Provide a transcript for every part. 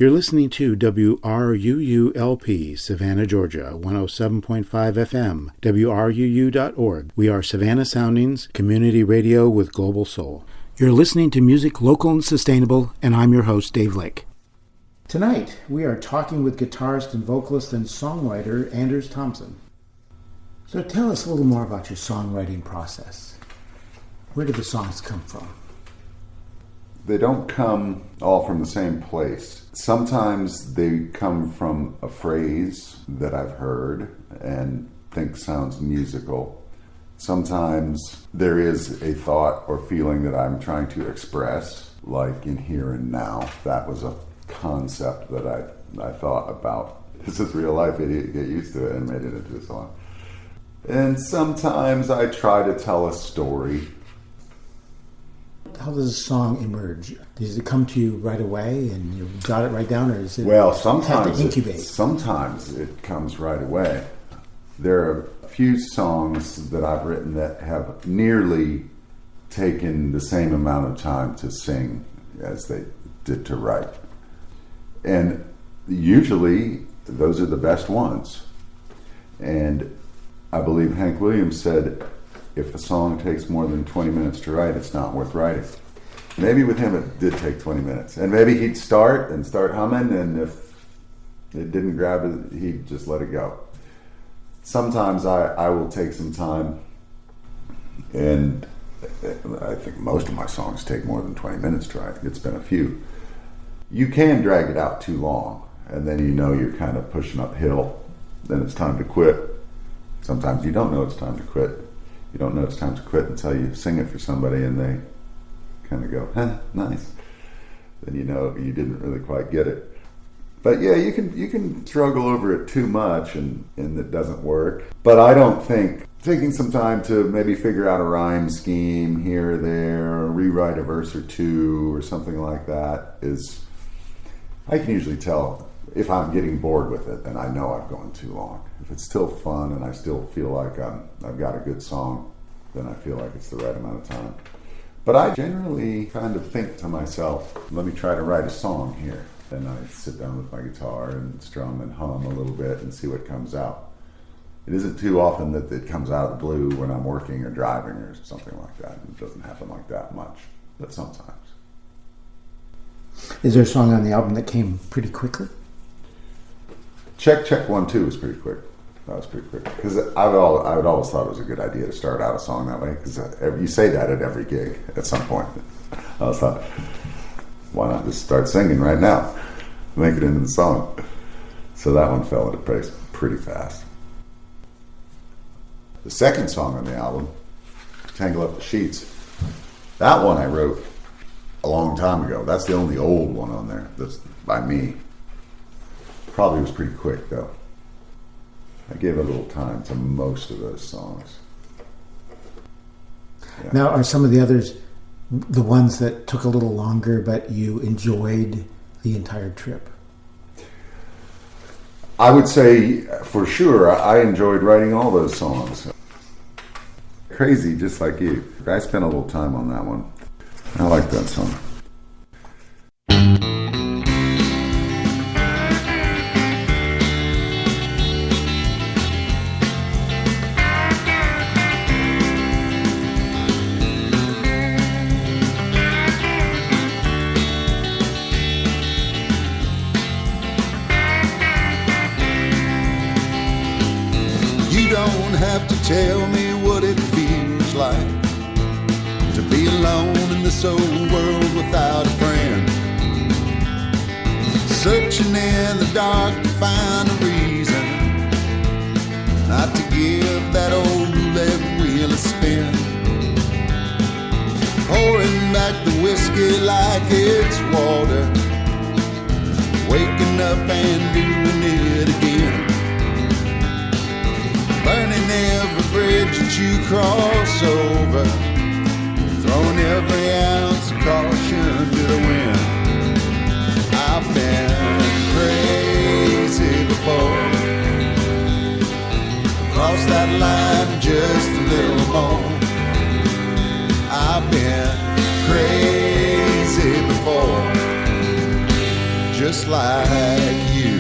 You're listening to WRUULP, Savannah, Georgia, 107.5 FM, WRUU.org. We are Savannah Soundings, community radio with global soul. You're listening to music local and sustainable, and I'm your host, Dave Lake. Tonight, we are talking with guitarist and vocalist and songwriter Anders Thomsen. So tell us a little more about your songwriting process. Where do the songs come from? They don't come all from the same place. Sometimes they come from a phrase that I've heard and think sounds musical. Sometimes there is a thought or feeling that I'm trying to express, like in Here and Now. That was a concept that I thought about. This is real life, idiot, get used to it, and made it into a song. And sometimes I try to tell a story. How does a song emerge? Does it come to you right away and you jot it right down, or is it sometimes have to incubate? Sometimes it comes right away. There are a few songs that I've written that have nearly taken the same amount of time to sing as they did to write. And usually those are the best ones. And I believe Hank Williams said, if a song takes more than 20 minutes to write, it's not worth writing. Maybe with him it did take 20 minutes. And maybe he'd start humming, and if it didn't grab it, he'd just let it go. Sometimes I will take some time, and I think most of my songs take more than 20 minutes to write. It's been a few. You can drag it out too long, and then you know you're kind of pushing uphill. Then it's time to quit. Sometimes you don't know it's time to quit. You don't know it's time to quit until you sing it for somebody and they kind of go, nice. Then you know you didn't really quite get it. But yeah, you can struggle over it too much and it doesn't work. But I don't think taking some time to maybe figure out a rhyme scheme here or there, or rewrite a verse or two or something like that is, I can usually tell if I'm getting bored with it and I know I've gone too long. If it's still fun and I still feel like I've got a good song, then I feel like it's the right amount of time. But I generally kind of think to myself, let me try to write a song here. Then I sit down with my guitar and strum and hum a little bit and see what comes out. It isn't too often that it comes out of the blue when I'm working or driving or something like that. It doesn't happen like that much, but sometimes. Is there a song on the album that came pretty quickly? Check 1 2 was pretty quick. That was pretty quick because I would always thought it was a good idea to start out a song that way, because you say that at every gig at some point. I was thought, why not just start singing right now, make it into the song? So that one fell into place pretty fast. The second song on the album, Tangle Up the Sheets, that one I wrote a long time ago. That's the only old one on there that's by me. Probably was pretty quick though. I gave a little time to most of those songs. Yeah. Now, are some of the others the ones that took a little longer but you enjoyed the entire trip? I would say for sure I enjoyed writing all those songs. Crazy, just like you. I spent a little time on that one. I like that song. Have to tell me what it feels like to be alone in this old world without a friend, searching in the dark to find a reason not to give that old roulette wheel a spin, pouring back the whiskey like it's water, waking up and doing it again. Burning every bridge that you cross over, throwing every ounce of caution to the wind. I've been crazy before, crossed that line just a little more. I've been crazy before, just like you,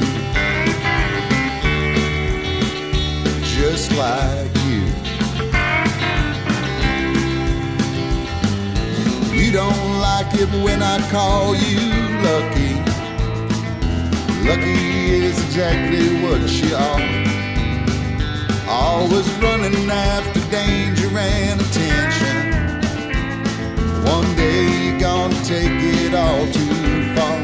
just like you. You don't like it when I call you lucky. Lucky is exactly what you are. Always running after danger and attention. One day you're gonna take it all too far.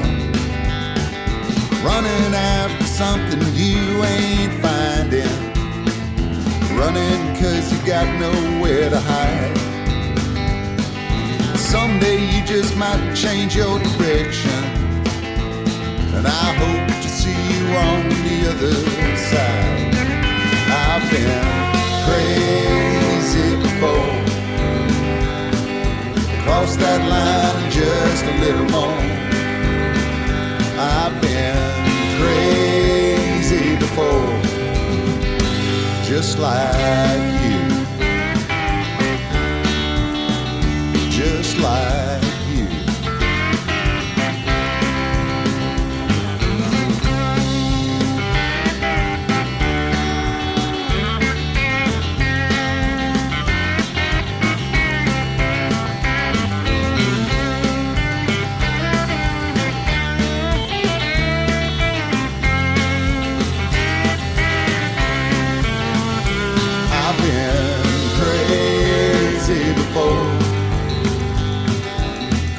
Running after something you ain't finding. Running 'cause you got nowhere to hide. Someday you just might change your direction, and I hope to see you on the other side. I've been crazy before. Cross that line just a little more. I've been crazy before, just like you, just like you.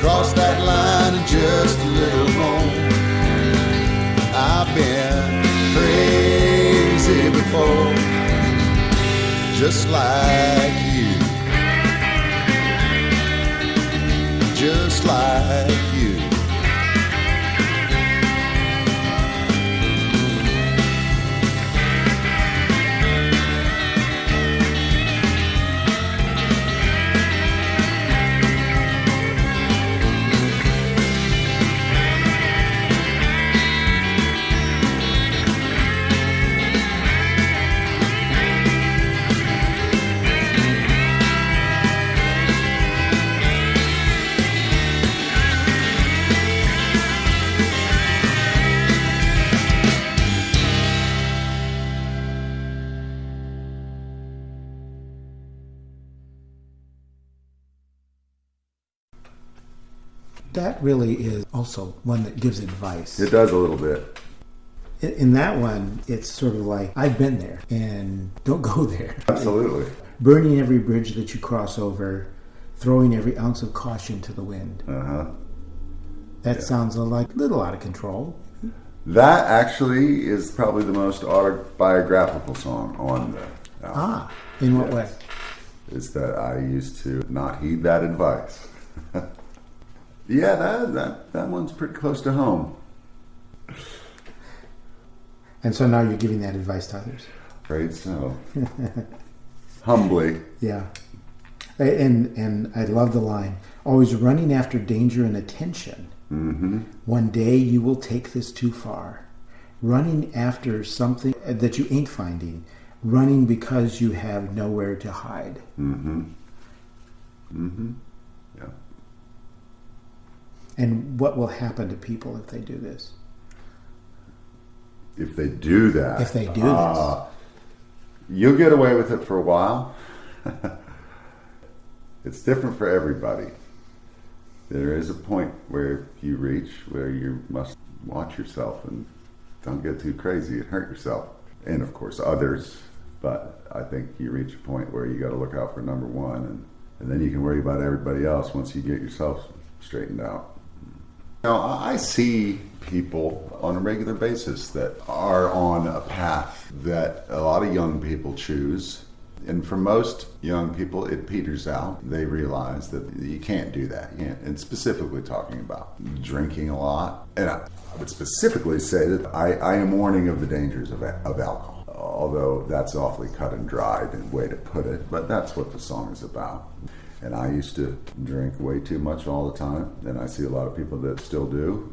Cross that line and just a little more. I've been crazy before, just like you, just like you. That really is also one that gives advice. It does a little bit. In that one, it's sort of like, I've been there, and don't go there. Absolutely. Burning every bridge that you cross over, throwing every ounce of caution to the wind. That sounds like a little out of control. That actually is probably the most autobiographical song on the album. In what way? Is that I used to not heed that advice. Yeah, that one's pretty close to home. And so now you're giving that advice to others. Afraid so. Humbly. Yeah. And I love the line, always running after danger and attention. Mm-hmm. One day you will take this too far. Running after something that you ain't finding. Running because you have nowhere to hide. Mm-hmm. Mm-hmm. Yeah. And what will happen to people if they do this? If they do that. If they do this. You'll get away with it for a while. It's different for everybody. There is a point where you reach where you must watch yourself and don't get too crazy and hurt yourself. And of course others. But I think you reach a point where you got to look out for number one, and then you can worry about everybody else once you get yourself straightened out. Now, I see people on a regular basis that are on a path that a lot of young people choose. And for most young people, it peters out. They realize that you can't do that. You can't. And specifically talking about drinking a lot. And I would specifically say that I am warning of the dangers of alcohol. Although that's awfully cut and dried in a way to put it. But that's what the song is about. And I used to drink way too much all the time, and I see a lot of people that still do.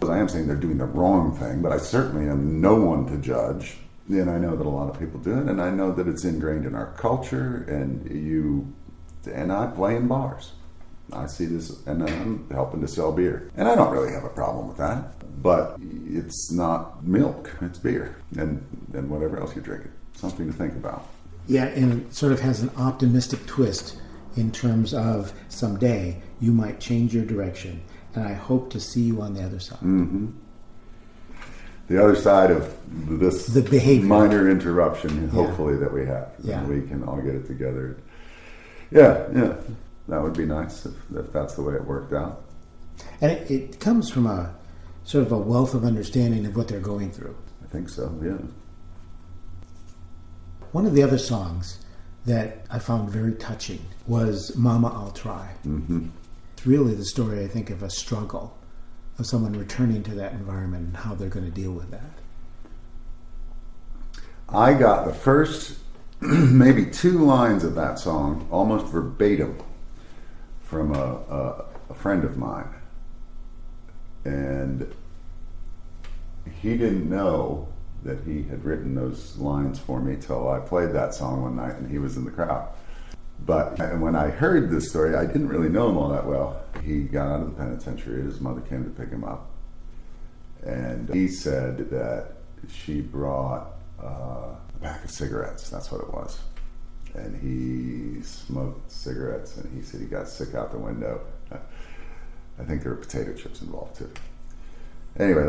I am saying they're doing the wrong thing, but I certainly am no one to judge. And I know that a lot of people do it, and I know that it's ingrained in our culture, and I play in bars. I see this, and then I'm helping to sell beer. And I don't really have a problem with that. But it's not milk, it's beer. And whatever else you're drinking. Something to think about. Yeah, and it sort of has an optimistic twist in terms of someday you might change your direction. And I hope to see you on the other side. Mm-hmm. The other side of this the behavior. Minor interruption, hopefully, that we have. And we can all get it together. Yeah. That would be nice if that's the way it worked out. And it comes from a sort of a wealth of understanding of what they're going through. I think so, yeah. One of the other songs that I found very touching was Mama, I'll Try. Mm-hmm. It's really the story, I think, of a struggle, of someone returning to that environment and how they're going to deal with that. I got the first maybe 2 lines of that song almost verbatim from a friend of mine. And he didn't know that he had written those lines for me till I played that song one night and he was in the crowd. But when I heard this story, I didn't really know him all that well. He got out of the penitentiary, his mother came to pick him up. And he said that she brought a pack of cigarettes, that's what it was. And he smoked cigarettes and he said he got sick out the window. I think there were potato chips involved too. Anyway,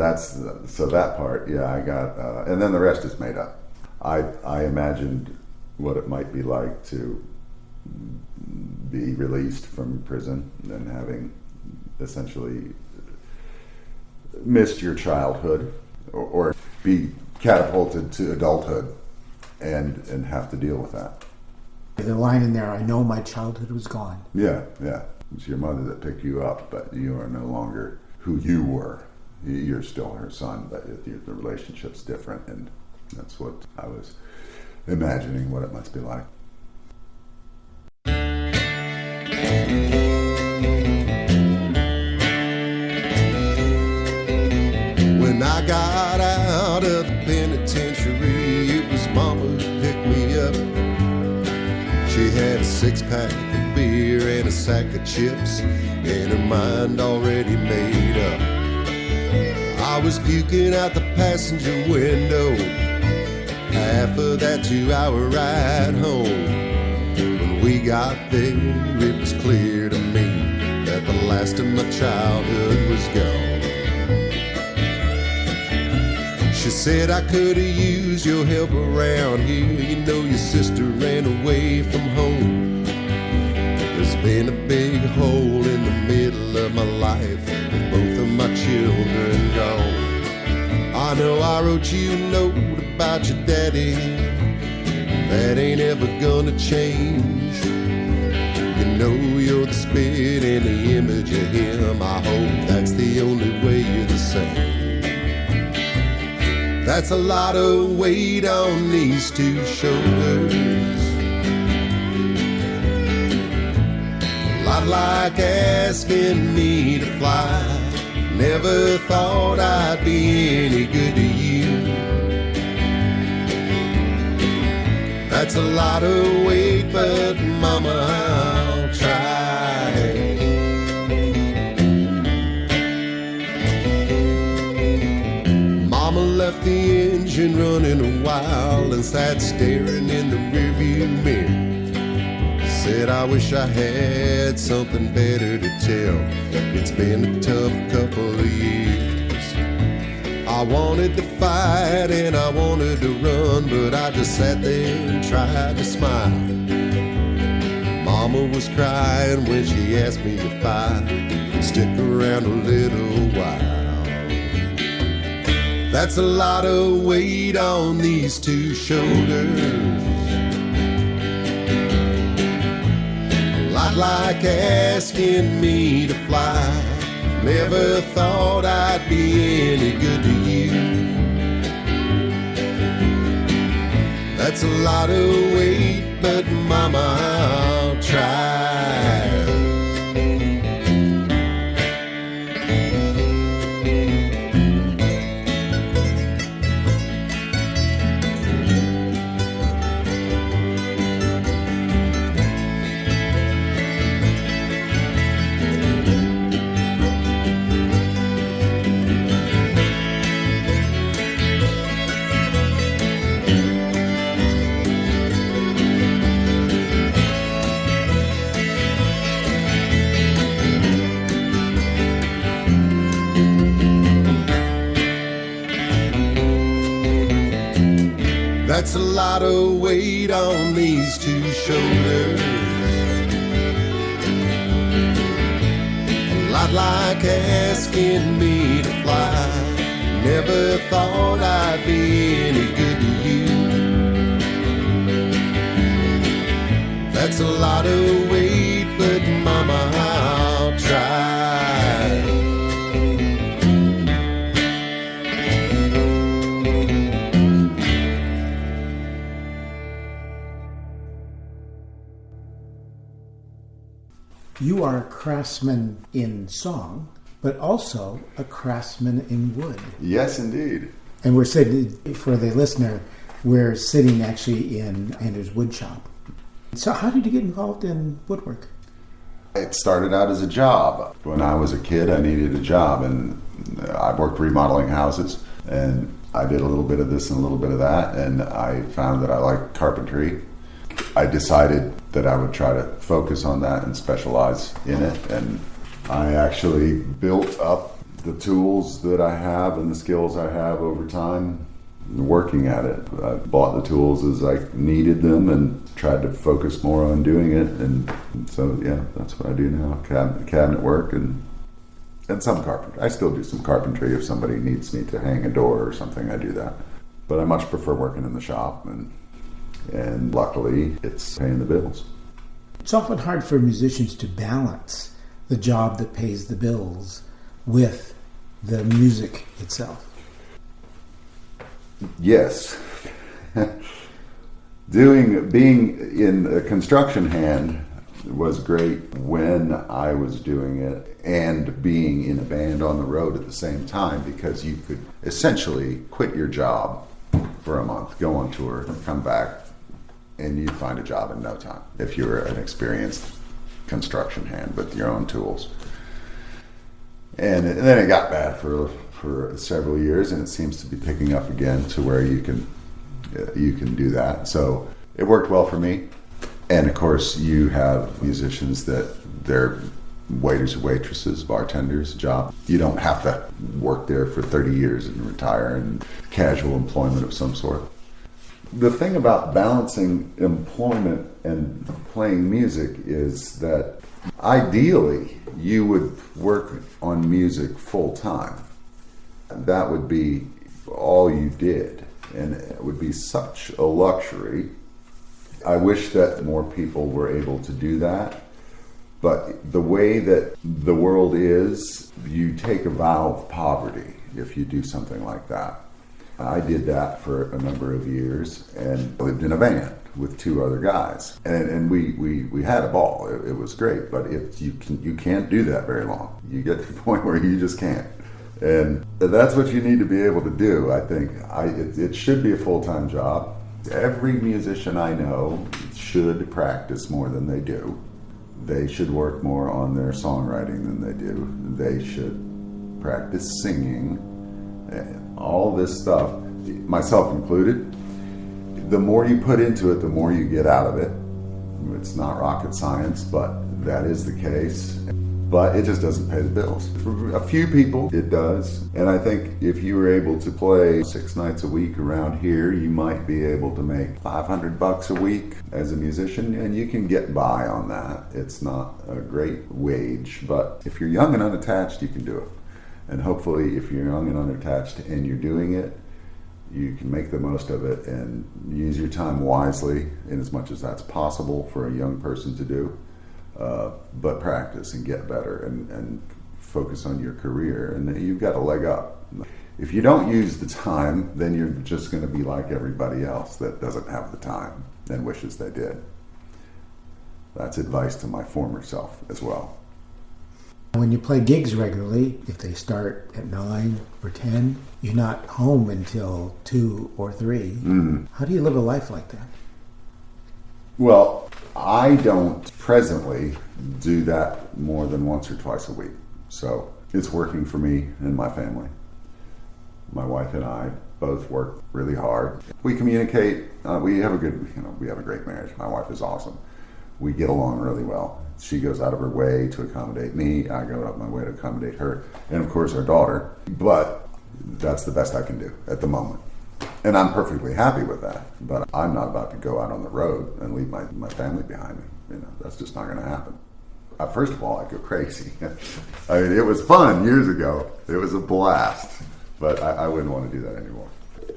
so that part, yeah, I got, and then the rest is made up. I imagined what it might be like to be released from prison and having essentially missed your childhood or be catapulted to adulthood and have to deal with that. The line in there, I know my childhood was gone. Yeah. It's your mother that picked you up, but you are no longer who you were. You're still her son, but the relationship's different, and that's what I was imagining what it must be like. When I got out of the penitentiary, it was Mama who picked me up. She had a 6-pack of beer and a sack of chips, and her mind already made up. I was puking out the passenger window, half of that 2-hour ride home. When we got there, it was clear to me that the last of my childhood was gone. She said I could have used your help around here. You know your sister ran away from home. There's been a big hole in the middle of my life, with both of my children gone. I know I wrote you a note about your daddy, that ain't ever gonna change. You know you're the spirit and the image of him. I hope that's the only way you're the same. That's a lot of weight on these 2 shoulders. A lot like asking me to fly. Never thought I'd be any good to you. That's a lot of weight, but Mama, I'll try. Mama left the engine running a while and sat staring in the rearview mirror. Said I wish I had something better to tell. It's been a tough couple of years. I wanted to fight and I wanted to run, but I just sat there and tried to smile. Mama was crying when she asked me if I could stick around a little while. That's a lot of weight on these 2 shoulders. Like asking me to fly. Never thought I'd be any good to you. That's a lot of weight, but Mama, I'll try. That's a lot of weight on these two shoulders. A lot like asking me to fly. Never thought I'd be any good to you. That's a lot of weight, but mama, I'll try. You are a craftsman in song, but also a craftsman in wood. Yes, indeed. And we're sitting, for the listener, we're sitting actually in Anders' wood shop. So how did you get involved in woodwork? It started out as a job. When I was a kid, I needed a job, and I worked remodeling houses, and I did a little bit of this and a little bit of that, and I found that I liked carpentry. I decided that I would try to focus on that and specialize in it, and I actually built up the tools that I have and the skills I have over time working at it. I bought the tools as I needed them and tried to focus more on doing it, and so yeah, that's what I do now. Cabinet work and some carpentry. I still do some carpentry. If somebody needs me to hang a door or something, I do that. But I much prefer working in the shop, and luckily it's paying the bills. It's often hard for musicians to balance the job that pays the bills with the music itself. Yes. Being in a construction hand was great when I was doing it, and being in a band on the road at the same time, because you could essentially quit your job for a month, go on tour, come back, and you'd find a job in no time if you were an experienced construction hand with your own tools. And then it got bad for several years, and it seems to be picking up again to where you can do that. So it worked well for me. And of course, you have musicians that they're waiters and waitresses, bartenders, job. You don't have to work there for 30 years and retire, and casual employment of some sort. The thing about balancing employment and playing music is that ideally you would work on music full time. That would be all you did, and it would be such a luxury. I wish that more people were able to do that, but the way that the world is, you take a vow of poverty if you do something like that. I did that for a number of years and lived in a van with two other guys, and we had a ball. It was great, but you can't do that very long. You get to the point where you just can't, and that's what you need to be able to do. I think it should be a full-time job. Every musician I know should practice more than they do. They should work more on their songwriting than they do. They should practice singing. All this stuff, myself included, the more you put into it, the more you get out of it. It's not rocket science, but that is the case. But it just doesn't pay the bills. For a few people, it does. And I think if you were able to play 6 nights a week around here, you might be able to make $500 a week as a musician, and you can get by on that. It's not a great wage, but if you're young and unattached, you can do it. And hopefully, if you're young and unattached and you're doing it, you can make the most of it and use your time wisely in as much as that's possible for a young person to do. But practice and get better and focus on your career, and you've got a leg up. If you don't use the time, then you're just going to be like everybody else that doesn't have the time and wishes they did. That's advice to my former self as well. When you play gigs regularly, if they start at 9 or 10, you're not home until 2 or 3. Mm-hmm. How do you live a life like that? Well, I don't presently do that more than once or twice a week. So it's working for me and my family. My wife and I both work really hard. We communicate. We have a great marriage. My wife is awesome. We get along really well. She goes out of her way to accommodate me. I go out of my way to accommodate her. And of course our daughter. But that's the best I can do at the moment. And I'm perfectly happy with that. But I'm not about to go out on the road and leave my family behind me. You know, that's just not going to happen. First of all, I'd go crazy. I mean, it was fun years ago. It was a blast. But I wouldn't want to do that anymore.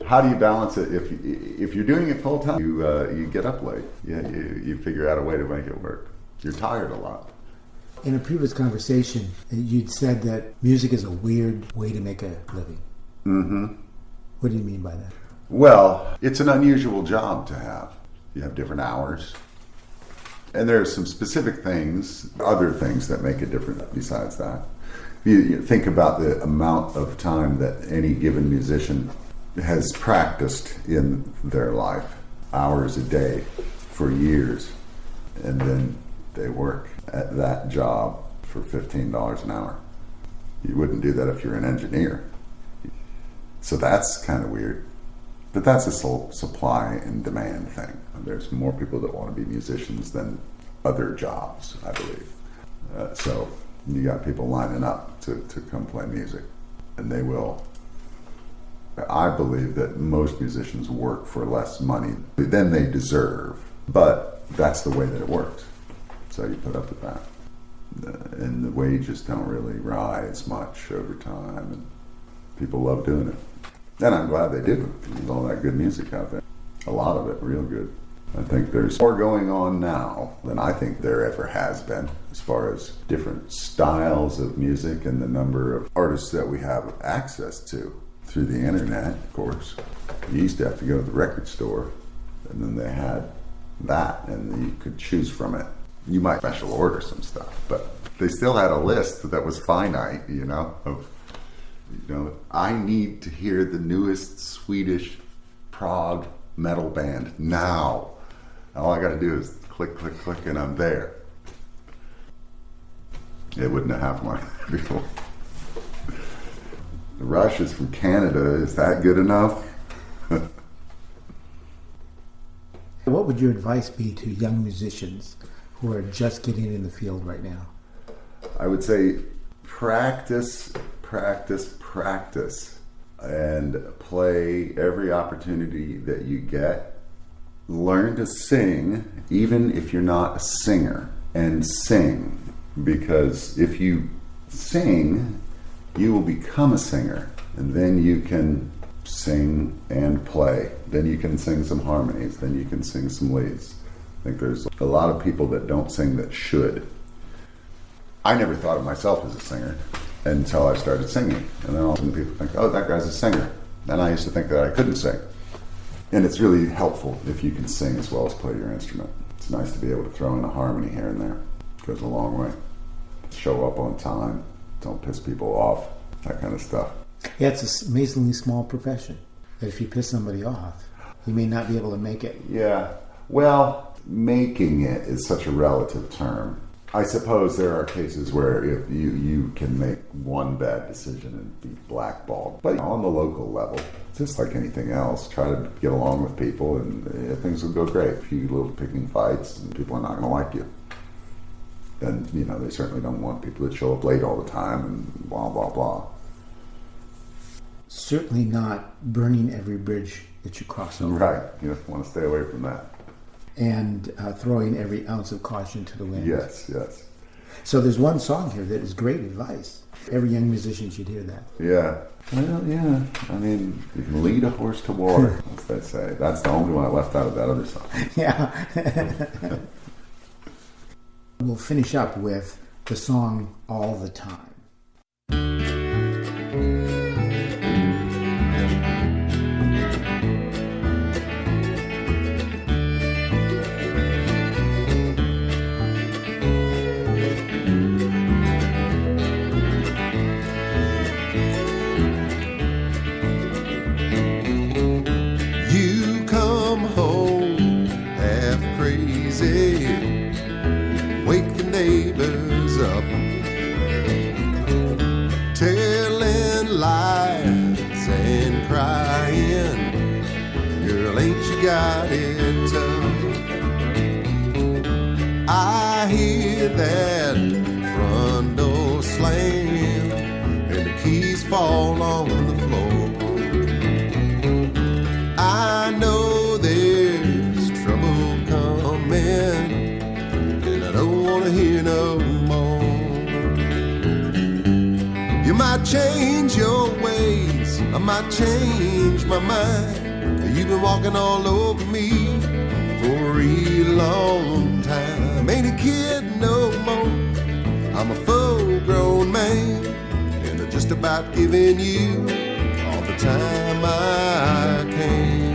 How do you balance it? If you're doing it full time, you get up late. You figure out a way to make it work. You're tired a lot. In a previous conversation, you'd said that music is a weird way to make a living. Mm-hmm. What do you mean by that? Well, it's an unusual job to have. You have different hours. And there are some specific things, other things that make it different besides that. You think about the amount of time that any given musician has practiced in their life, hours a day for years, and then they work at that job for $15 an hour. You wouldn't do that if you're an engineer. So that's kind of weird. But that's a supply and demand thing. There's more people that want to be musicians than other jobs, I believe. So you got people lining up to come play music, and they will. I believe that most musicians work for less money than they deserve, but that's the way that it works. So you put up with that. And the wages don't really rise much over time, and people love doing it. And I'm glad they do. There's all that good music out there. A lot of it, real good. I think there's more going on now than I think there ever has been as far as different styles of music and the number of artists that we have access to through the internet, of course. You used to have to go to the record store, and then they had that, and you could choose from it. You might special order some stuff, but they still had a list that was finite, I need to hear the newest Swedish prog metal band now. All I got to do is click, click, click, and I'm there. It wouldn't have happened like that before. The Rush is from Canada. Is that good enough? What would your advice be to young musicians who are just getting in the field right now? I would say practice, practice, practice, and play every opportunity that you get. Learn to sing, even if you're not a singer, and sing. Because if you sing, you will become a singer, and then you can sing and play. Then you can sing some harmonies, then you can sing some leads. I think there's a lot of people that don't sing that should. I never thought of myself as a singer until I started singing. And then all of a sudden people think, oh, that guy's a singer. And I used to think that I couldn't sing. And it's really helpful if you can sing as well as play your instrument. It's nice to be able to throw in a harmony here and there. It goes a long way. Show up on time. Don't piss people off. That kind of stuff. Yeah, it's an amazingly small profession. That if you piss somebody off, you may not be able to make it. Yeah. Well, making it is such a relative term. I suppose there are cases where if you can make one bad decision and be blackballed. But on the local level, just like anything else, try to get along with people and things will go great. A few little picking fights and people are not going to like you. And, they certainly don't want people that show up late all the time and blah, blah, blah. Certainly not burning every bridge that you cross over. Right. You want to stay away from that. And throwing every ounce of caution to the wind. Yes, yes. So there's one song here that is great advice. Every young musician should hear that. Yeah. Well, yeah. I mean, you can lead a horse to water, as they say. That's the only one I left out of that other song. Yeah. We'll finish up with the song All the Time. Got it tough. I hear that front door slam and the keys fall on the floor. change your ways, I might change my mind. You've been walking all over me for a real long time. Ain't a kid no more, I'm a full-grown man, and I'm just about giving you all the time I can.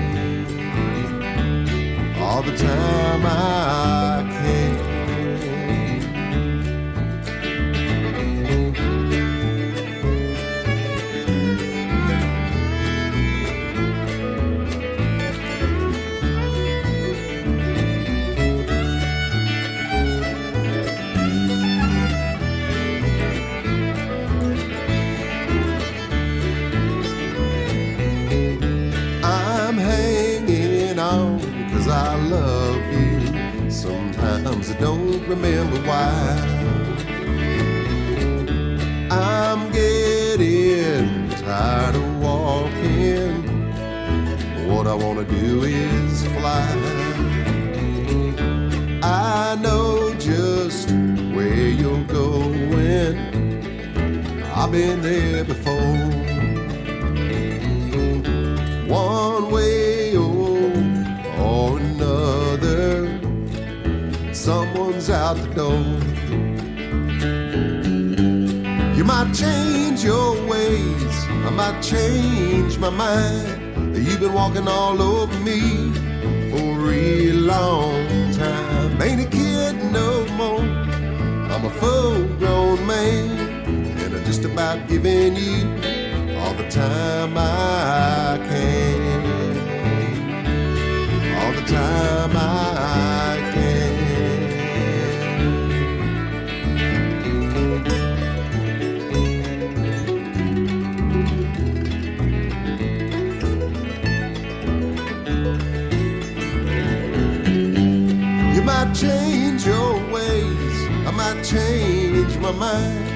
All the time I can. I'm hanging on 'cause I love you. Sometimes I don't remember why. I'm getting tired of walking. What I wanna do is fly. I know just where you're going. I've been there before. One way or another, someone's out the door. You might change your ways, I might change my mind. You've been walking all over me for a real long time. Ain't a kid no more, I'm a full-grown man, and I'm just about giving you all the time I can. All the time I can. You might change your ways, I might change my mind.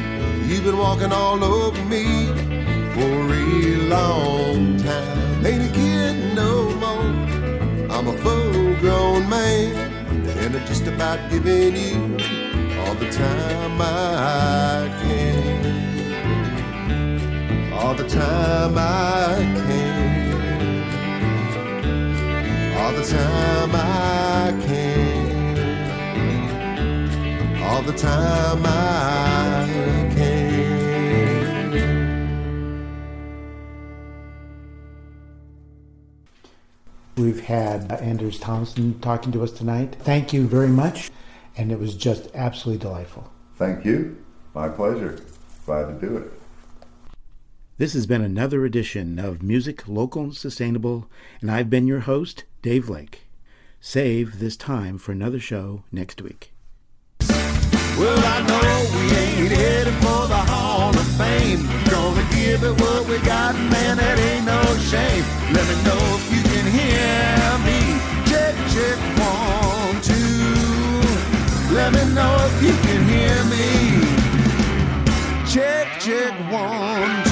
You've been walking all over me for a real long time. Ain't a kid no more, I'm a full-grown man, and I'm just about giving you all the time I can. All the time I can. All the time I can. All the time I can. We've had Anders Thomsen talking to us tonight. Thank you very much, and it was just absolutely delightful. Thank you. My pleasure. Glad to do it. This has been another edition of Music Local and Sustainable, and I've been your host, Dave Lake. Save this time for another show next week. Well, I know we ain't headed for the Hall of Fame. Gonna give it what we got, man, that ain't no shame. Let me know if you can hear me. Check, check, 1, 2. Let me know if you can hear me. Check, check, 1, 2.